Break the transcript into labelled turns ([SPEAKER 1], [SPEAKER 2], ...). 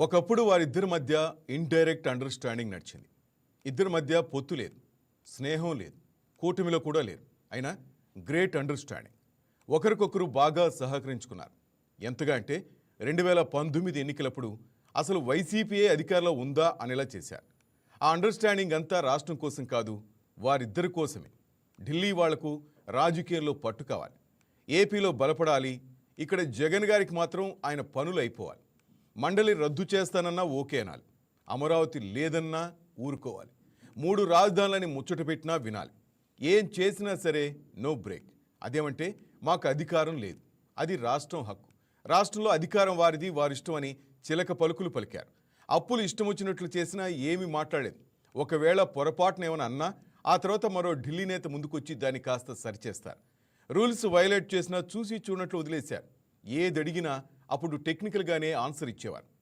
[SPEAKER 1] ఒకప్పుడు వారిద్దరి మధ్య ఇండైరెక్ట్ అండర్స్టాండింగ్ నడిచింది. ఇద్దరి మధ్య పొత్తు లేదు, స్నేహం లేదు, కూటమిలో కూడా లేరు. అయినా గ్రేట్ అండర్స్టాండింగ్. ఒకరికొకరు బాగా సహకరించుకున్నారు. ఎంతగా అంటే 2019 ఎన్నికలప్పుడు అసలు వైసీపీయే అధికారంలో ఉందా అనేలా చేశారు. ఆ అండర్స్టాండింగ్ అంతా రాష్ట్రం కోసం కాదు, వారిద్దరి కోసమే. ఢిల్లీ వాళ్లకు రాజకీయంలో పట్టు కావాలి, ఏపీలో బలపడాలి. ఇక్కడ జగన్ గారికి మాత్రం ఆయన పనులు అయిపోవాలి. మండలి రద్దు చేస్తానన్నా ఓకే అనాలి, అమరావతి లేదన్నా ఊరుకోవాలి, 3 రాజధానులని ముచ్చట పెట్టినా వినాలి. ఏం చేసినా సరే నో బ్రేక్. అదేమంటే మాకు అధికారం లేదు, అది రాష్ట్రం హక్కు, రాష్ట్రంలో అధికారం వారిది, వారిష్టం అని చిలక పలుకులు పలికారు. అప్పులు ఇష్టం వచ్చినట్లు చేసినా ఏమీ మాట్లాడలేదు. ఒకవేళ పొరపాటున ఏమైనా అన్నా ఆ తర్వాత మరో ఢిల్లీ నేత ముందుకొచ్చి దాన్ని కాస్త సరిచేస్తారు. రూల్స్ వైలేట్ చేసినా చూసి చూడనట్లు వదిలేశారు. ఏదడిగినా అప్పుడు టెక్నికల్గానే ఆన్సర్ ఇచ్చేవారు.